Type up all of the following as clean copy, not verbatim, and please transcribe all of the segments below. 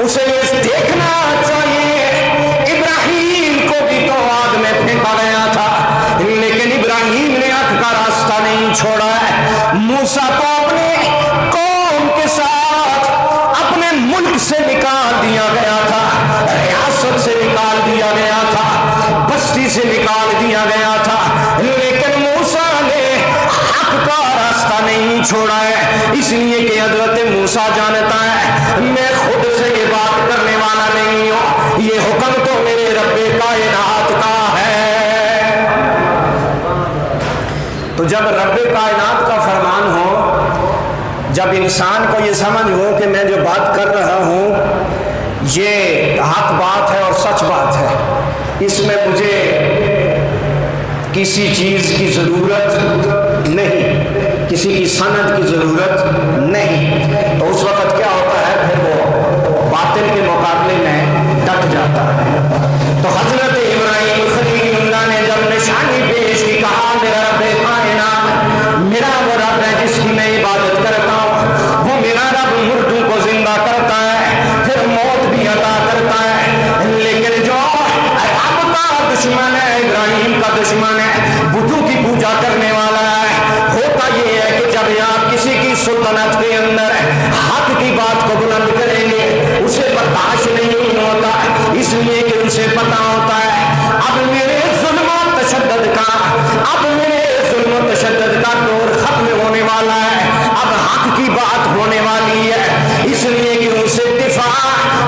اسے یہ دیکھنا چاہیے ابراہیم کو بھی تو آگ میں پھینکا گیا تھا، لیکن ابراہیم نے حق کا راستہ نہیں چھوڑا ہے۔ موسیٰ کو اپنے قوم کے ساتھ اپنے ملک سے نکال دیا گیا تھا، ریاست سے نکال دیا گیا تھا، بستی سے نکال دیا گیا تھا، لیکن موسیٰ نے حق کا راستہ نہیں چھوڑا ہے، اس لیے کہ حضرت موسیٰ جانتا ہے میں خود سے یہ بات کرنے والا نہیں ہوں، یہ حکم تو میرے رب کائنات کا ہے۔ تو جب رب کائنات کا فرمان ہو، جب انسان کو یہ سمجھ ہو کہ میں جو بات کر رہا ہوں یہ حق بات ہے اور سچ بات ہے، اس میں مجھے کسی چیز کی ضرورت نہیں، کسی کی سند کی ضرورت نہیں، تو اس وقت کیا ہوتا ہے پھر وہ باطل کے مقابلے میں ڈٹ جاتا ہے۔ تو حضرت ابراہیم خلیل اللہ نے جب نشانی پیش کی، کہا میرا رب کائنات میرا وہ رب ہے جس کی میں عبادت کرتا ہوں، وہ میرا رب مردوں کو زندہ کرتا ہے، پھر موت بھی عطا کرتا ہے، لیکن جو رب کا دشمن ہے، ابراہیم کا دشمن ہے، بتوں کی پوجا کرنے والا ہے، ہوتا یہ ہے کہ جب آپ کسی کی سلطنت کے اندر حق کی بات کو بلند کریں گے اسے برداشت نہیں ہوتا، اس لیے کہ اسے پتا ہوتا ہے اب میرے ظلم و تشدد کا دور ختم ہونے والا ہے، اب حق کی بات ہونے والی ہے، اس لیے کہ اسے دفاع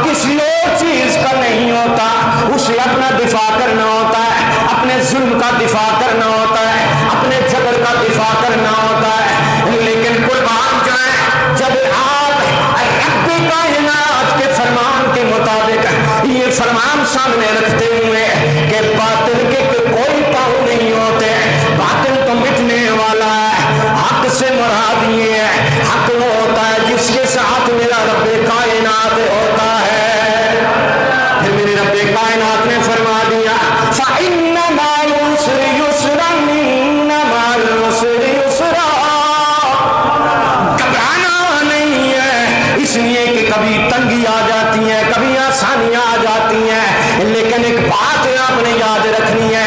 کسی اور چیز کا نہیں ہوتا، اسے اپنا دفاع کرنا ہوتا ہے، اپنے ظلم کا دفاع کرنا ہوتا ہے، اپنے جبر کا دفاع کرنا ہوتا ہے، لیکن قربان جائیں جب آپ رب کائنات کے فرمان کے مطابق یہ فرمان سامنے رکھتے ہوئے کہ باطل کے کوئی پاؤ نہیں ہوتے، باطل تو مٹنے والا ہے، حق سے مراد یہ ہے حق وہ ہوتا ہے جس کے ساتھ میرا رب کائنات ہوتا ہے۔ پھر میرے رب کائنات نے فرما دیا فَإِنَّ مَعَ الْعُسْرِ يُسْرًا إِنَّ مَعَ الْعُسْرِ يُسْرًا، گھبرانا نہیں ہے، اس لیے کہ کبھی تنگی آ جاتی ہے، کبھی آسانیاں آ جاتی ہیں، لیکن ایک بات آپ نے یاد رکھنی ہے،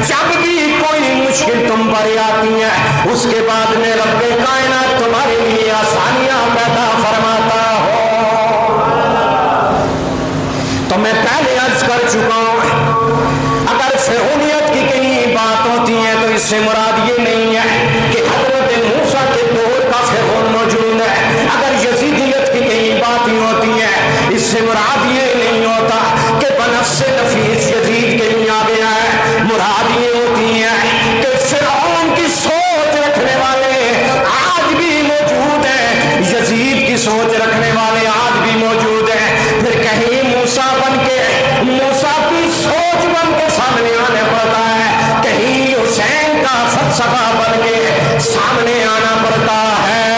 جب بھی کوئی مشکل تم پر آتی ہے اس کے بعد میں رب کائنات تمہارے لیے آسانیاں پیدا فرماتا ہو۔ تو میں پہلے عرض کر چکا ہوں اگر فرعونیت کی کہیں بات ہوتی ہے تو اس سے مراد یہ نہیں ہے کہ حضرت موسیٰ کے دور کا فرعون موجود ہے، اگر یزیدیت کی کہیں باتیں ہوتی ہیں اس سے مراد یہ نہیں ہوتا کہ بنفس نفیس یزید کے لیے آ گیا ہے، مراد یہ ہوتی ہے کہ فرعون کی سوچ رکھنے والے آج بھی موجود ہیں، یزید کی سوچ رکھنے والے آج بھی موجود ہیں، پھر کہیں موسیٰ بن کے موسیٰ کی سوچ بن کے سامنے آنا پڑتا ہے، کہیں حسین کا فلسفہ بن کے سامنے آنا پڑتا ہے۔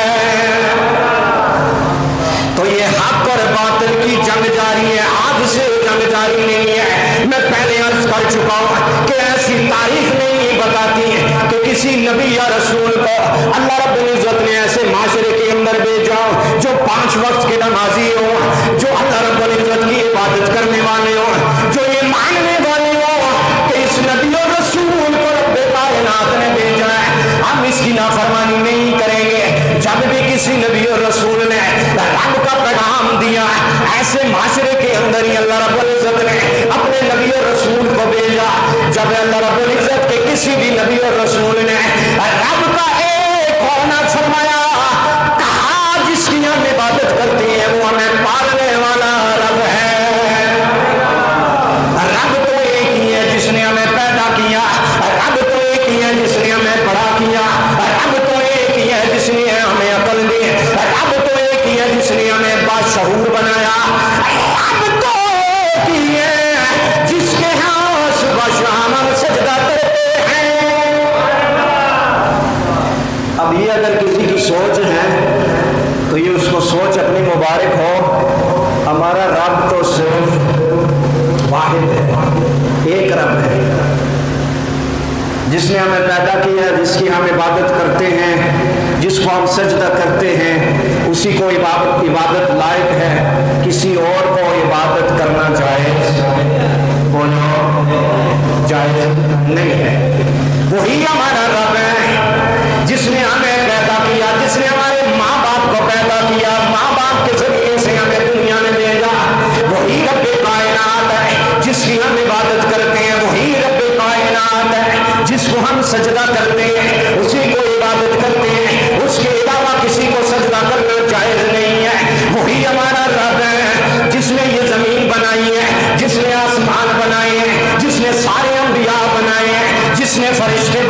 تو یہ حق اور باطل کی جنگ جاری ہے، آج سے جنگ جاری نہیں ہے۔ میں پہلے عرض کر چکا ہوں کہ ایسی تاریخ نہیں بتاتی کہ کسی نبی یا رسول کو اللہ رب العزت نے ایسے معاشرے کے اندر بھیجا جو 5 وقت کے نمازی ہوں، جو اللہ رب العزت کی عبادت کرنے والے ہوں، جو یہ ماننے والے ہوں کہ اس نبی اور رسول کو رب کائنات نے بھیجا ہے، ہم اس کی نافرمانی نہیں کریں گے۔ جب بھی کسی نبی اور رسول نے رب کا پیغام دیا ایسے معاشرے کے اندر ہی اللہ رب العزت نے اپنے نبی اور رسول کو بھیجا۔ جب اللہ رب العزت کے کسی بھی نبی اور رسول نے رب کا ایک ہونا فرمایا، کہا جس کی ہم عبادت کرتے ہیں وہ ہمیں پالنے والا رب ہے، رب تو ایک ہی ہے جس نے ہمیں پیدا کیا، رب تو ایک ہی ہے جس نے ہمیں بڑا کیا، رب تو ایک ہی ہے جس نے ہمیں عقل دی، رب تو ایک ہی ہے جس نے ہمیں باشعور بنایا، رب تو ایک ہی ہے جس کے ہاں صبح شام ہم سجدہ کرتے ہیں۔ اب یہ اگر کسی کی سوچ ہے تو یہ اس کو سوچ اپنی مبارک ہو، ہمارا رب تو صرف واحد ہے، ایک رب ہے جس نے ہمیں پیدا کیا، جس کی ہم عبادت کرتے ہیں، جس کو ہم سجدہ کرتے ہیں، اسی کو عبادت لائق ہے، کسی اور کو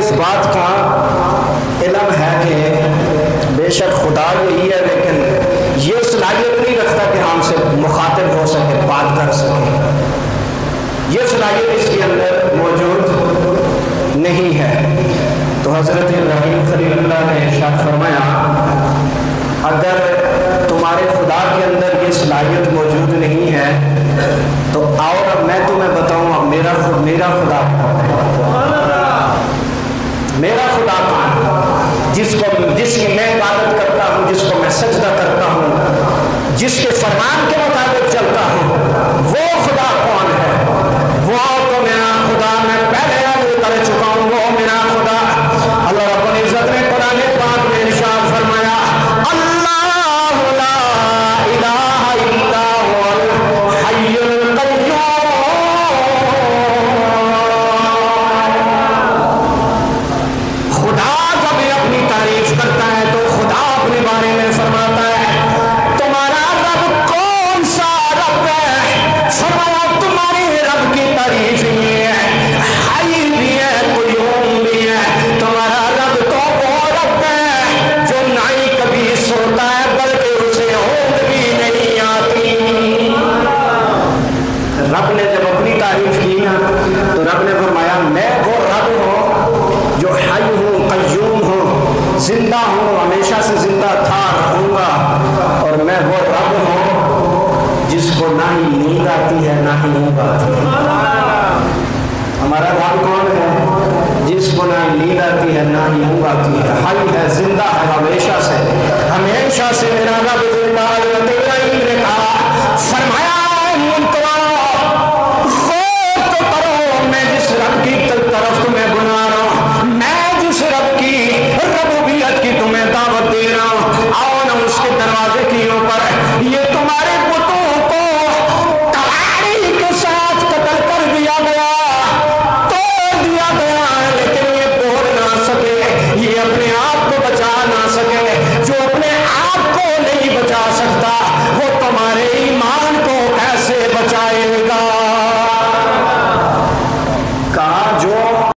اس بات کا علم ہے کہ بے شک خدا یہی ہے، لیکن یہ صلاحیت نہیں رکھتا کہ ہم سے مخاطب ہو سکے، بات کر سکے، یہ صلاحیت اس کے اندر موجود نہیں ہے۔ تو حضرت ابراہیم خلیل اللہ نے ارشاد فرمایا اگر تمہارے خدا کے اندر یہ صلاحیت موجود نہیں ہے تو آؤ اب میں تمہیں بتاؤں اب میرا خدا میرا خدا کون، جس کی میں عبادت کرتا ہوں، جس کو میں سجدہ کرتا ہوں، جس کے فرمان کے مطابق چلتا ہوں، وہ خدا کون ہے؟ وہ تو میرا خدا میں پہلے عرض کر چکا ہوں، وہ میرا خدا اللہ رب العزت نے قرآن پاک میں ارشاد فرمایا اللہ لا الہ الا هو الحی القیوم۔ خدا جب اپنی تعریف کرتا ہے تو خدا اپنے بارے میں فرماتا ہے تمہارا رب کون سا رب ہے؟ فرمایا تمہارے رب کی تعریف یہ ہے، حی بھی ہے قیوم بھی ہے، تمہارا رب تو وہ رب ہے جو نہ ہی کبھی سوتا ہے بلکہ اسے اونگ بھی نہیں آتی۔ رب نے جب اپنی تعریف کی نا تو رب نے فرمایا میں وہ رب ہوں جو حی ہوں، قیوم ہوں، زندہ ہوں، ہمیشہ سے زندہ تھا، رہوں گا، اور میں وہ رب ہوں جس کو نہ ہی نیند آتی ہے نہ ہی اونگ آتی ہے۔ ہمارا رب کون ہے؟ جس کو نہ نیند آتی ہے نہ ہی اونگ آتی ہے، حی ہے، زندہ ہے، ہمیشہ سے میرا رب زندہ